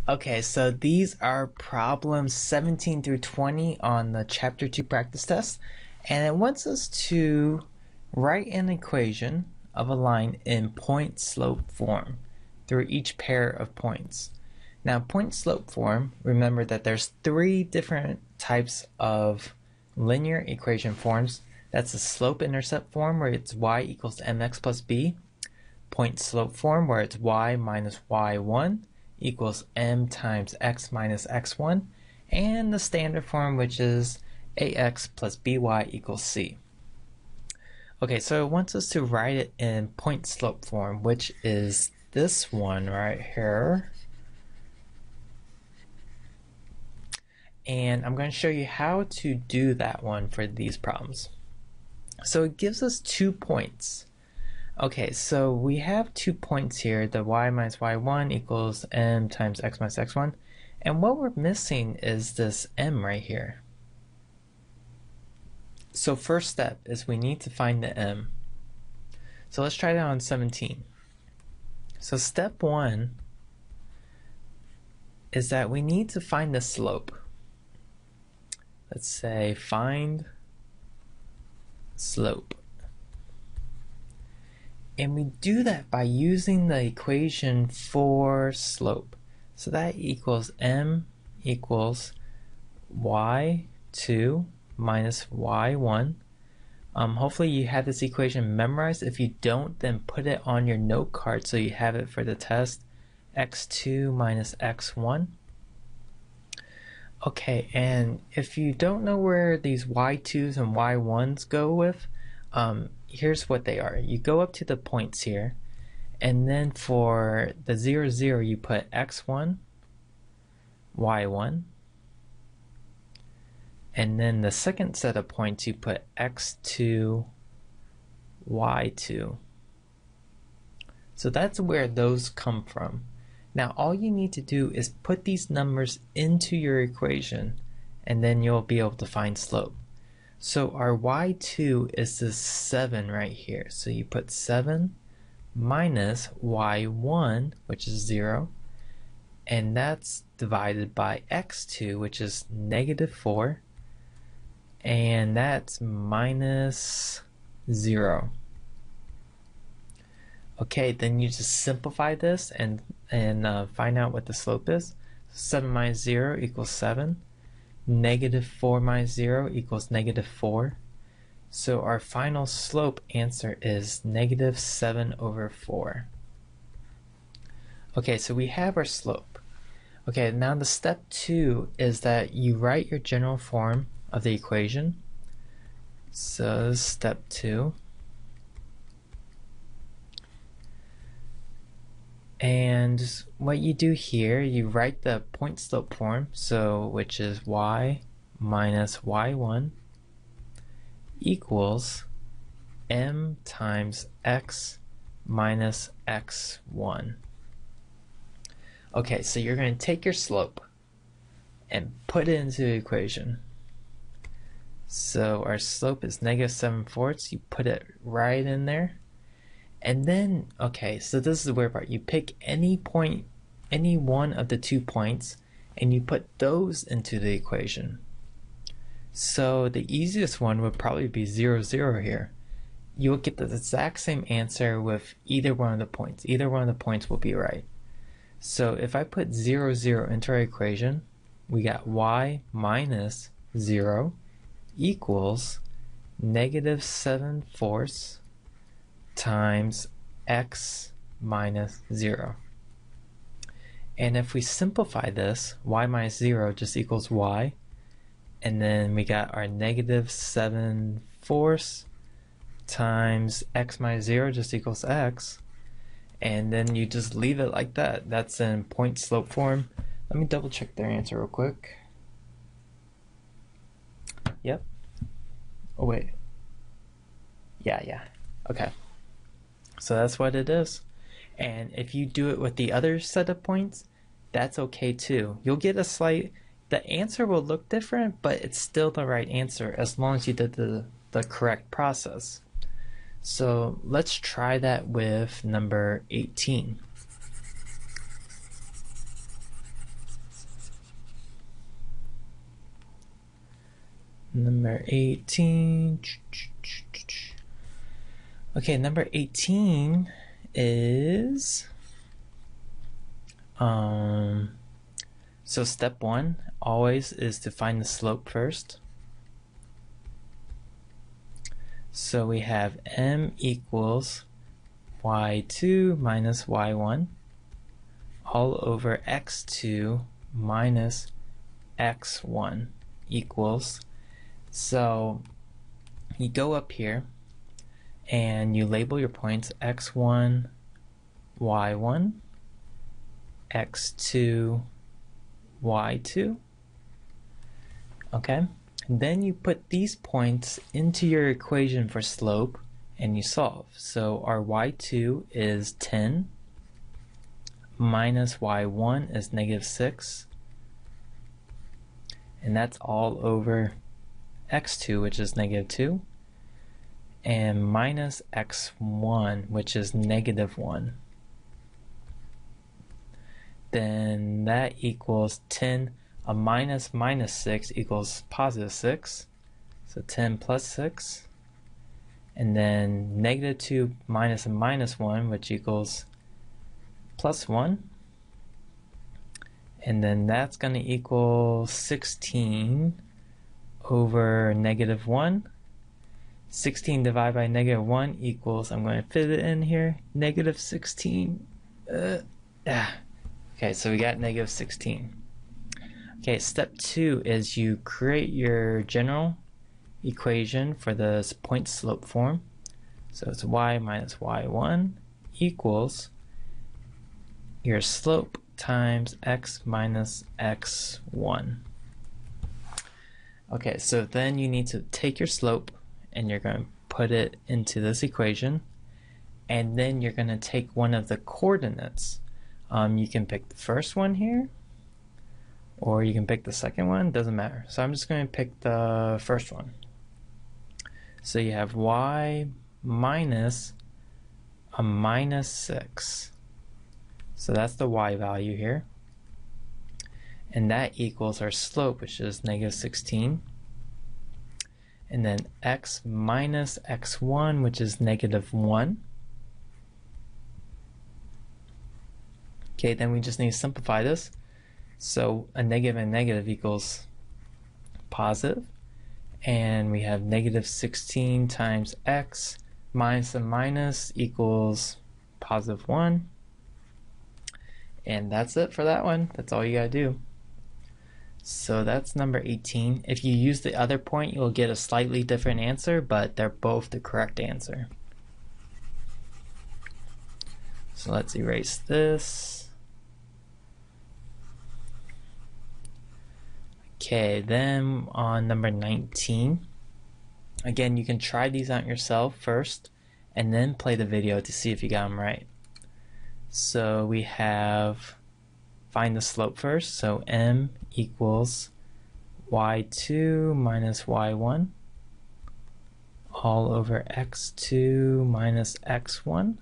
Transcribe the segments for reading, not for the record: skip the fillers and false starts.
Okay, so these are problems 17 through 20 on the Chapter 2 practice test, and it wants us to write an equation of a line in point-slope form through each pair of points. Now, point-slope form, remember that there's three different types of linear equation forms. That's the slope-intercept form, where it's y equals mx plus b, point-slope form, where it's y minus y1, equals m times x minus x1, and the standard form, which is ax plus by equals c. Okay, so it wants us to write it in point slope form, which is this one right here. And I'm going to show you how to do that one for these problems. So it gives us 2 points. Okay, so we have 2 points here, the y minus y1 equals m times x minus x1, and what we're missing is this m right here. So first step is we need to find the m. So let's try that on 17. So step 1 is that we need to find the slope. Let's say find slope. And we do that by using the equation for slope. So that equals m equals y2 minus y1. Hopefully you have this equation memorized. If you don't, then put it on your note card so you have it for the test. x2 minus x1. Okay, and if you don't know where these y2s and y1s go with, here's what they are. You go up to the points here, and then for the 0, 0, you put x1, y1, and then the second set of points you put x2, y2. So that's where those come from. Now all you need to do is put these numbers into your equation, and then you'll be able to find slope. So our y2 is this 7 right here. So you put 7 minus y1, which is 0, and that's divided by x2, which is negative 4, and that's minus 0. Okay, then you just simplify this and find out what the slope is. 7 minus 0 equals 7. Negative 4 minus 0 equals negative 4. So our final slope answer is negative 7 over 4. Okay, so we have our slope. Okay, now the step 2 is that you write your general form of the equation. So step 2. And what you do here, you write the point slope form, so which is y minus y1 equals m times x minus x1. Okay, so you're going to take your slope and put it into the equation. So our slope is negative 7/4. You put it right in there. And then, okay, so this is the weird part. You pick any point, any one of the 2 points, and you put those into the equation. So the easiest one would probably be 0, 0 here. You will get the exact same answer with either one of the points. Either one of the points will be right. So if I put 0, 0 into our equation, we got y minus 0 equals negative 7/4 times x minus 0. And if we simplify this, y minus 0 just equals y, and then we got our negative 7/4 times x minus 0 just equals x, and then you just leave it like that. That's in point slope form. Let me double check their answer real quick. Yep. Oh wait. Yeah. Okay. So that's what it is. And if you do it with the other set of points, that's okay too. You'll get the answer will look different, but it's still the right answer as long as you did the correct process. So let's try that with number 18. Number 18. Okay, number 18 is so step 1 always is to find the slope first. So we have m equals y2 minus y1 all over x2 minus x1 equals, so you go up here and you label your points x1, y1, x2, y2. Okay, and then you put these points into your equation for slope and you solve. So our y2 is 10 minus y1 is -6, and that's all over x2, which is -2, and minus x1, which is -1. Then that equals 10. A minus minus 6 equals +6, so 10 plus 6. And then -2 minus a -1, which equals +1. And then that's going to equal 16 over -1. 16 divided by -1 equals, I'm going to fit it in here, -16. Okay, so we got -16. Okay, step 2 is you create your general equation for the point slope form. So it's y minus y1 equals your slope times x minus x1. Okay, so then you need to take your slope and you're going to put it into this equation, and then you're going to take one of the coordinates. You can pick the first one here, or you can pick the second one, doesn't matter. So I'm just going to pick the first one. So you have y minus a -6. So that's the y value here. And that equals our slope, which is -16. And then x minus x1, which is -1. Okay, then we just need to simplify this. So a negative and negative equals positive. And we have -16 times x minus a minus equals +1. And that's it for that one. That's all you gotta do. So that's number 18. If you use the other point, you'll get a slightly different answer, but they're both the correct answer. So let's erase this. Okay, then on number 19, again, you can try these out yourself first and then play the video to see if you got them right. So we have, find the slope first, so m equals y2 minus y1 all over x2 minus x1.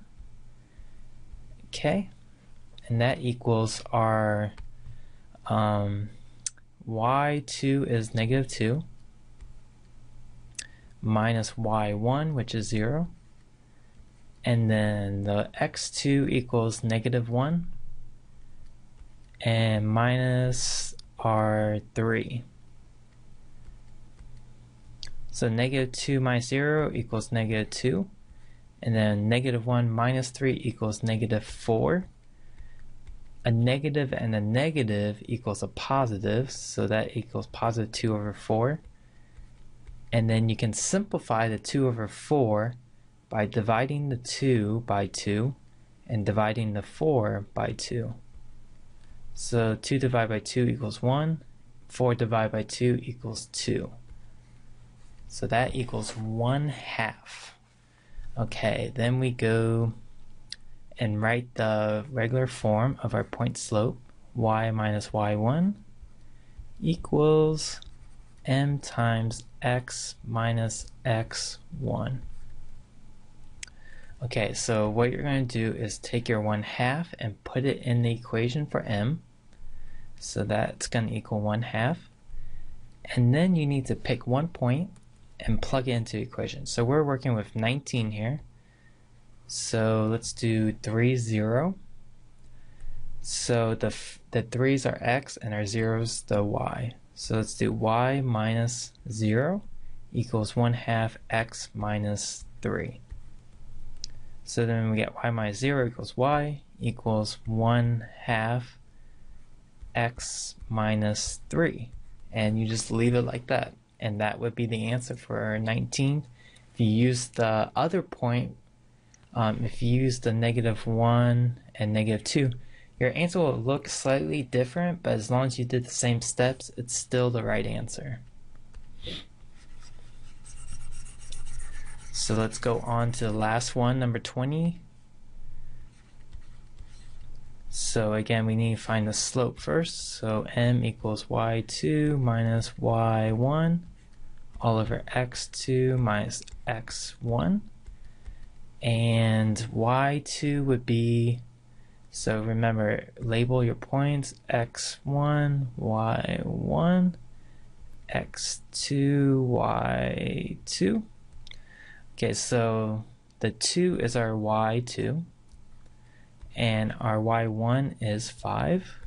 Okay, and that equals our y2 is -2 minus y1, which is 0, and then the x2 equals -1 and minus our 3. So -2 minus 0 equals -2, and then -1 minus 3 equals -4. A negative and a negative equals a positive, so that equals +2 over 4. And then you can simplify the 2 over 4 by dividing the 2 by 2 and dividing the 4 by 2. So 2 divided by 2 equals 1, 4 divided by 2 equals 2. So that equals 1/2. Okay, then we go and write the regular form of our point slope. Y minus y1 equals m times x minus x1. Okay, so what you're going to do is take your 1/2 and put it in the equation for m. So that's going to equal 1/2. And then you need to pick one point and plug it into the equation. So we're working with 19 here. So let's do 3, 0. So the 3's are x and our 0's the y. So let's do y minus 0 equals 1/2 x minus 3. So then we get y minus 0 equals y equals 1/2 x minus 3. And you just leave it like that. And that would be the answer for 19. If you use the other point, if you use the -1 and -2, your answer will look slightly different, but as long as you did the same steps, it's still the right answer. So let's go on to the last one, number 20. So again, we need to find the slope first. So m equals y2 minus y1 all over x2 minus x1. And y2 would be, so remember, label your points, x1, y1, x2, y2. Okay, so the 2 is our y2, and our y1 is 5.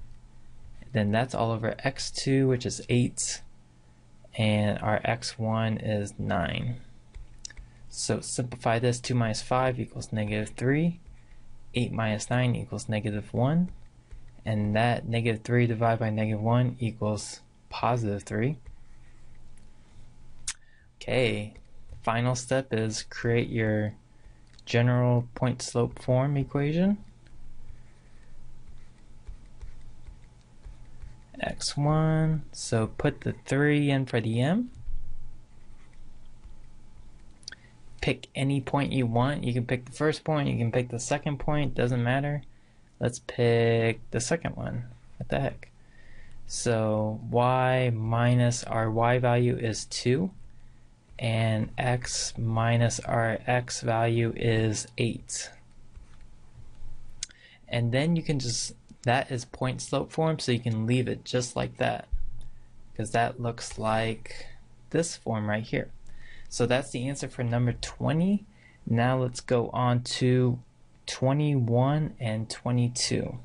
Then that's all over x2, which is 8, and our x1 is 9. So simplify this, 2 minus 5 equals -3, 8 minus 9 equals -1, and that -3 divided by -1 equals +3. Okay, final step is create your general point slope form equation. x1, so put the 3 in for the m. Pick any point you want. You can pick the first point, you can pick the second point, doesn't matter. Let's pick the second one. What the heck? So y minus our y value is 2, and x minus our x value is 8. And then you can just, that is point slope form, so you can leave it just like that, because that looks like this form right here. So that's the answer for number 20. Now let's go on to 21 and 22.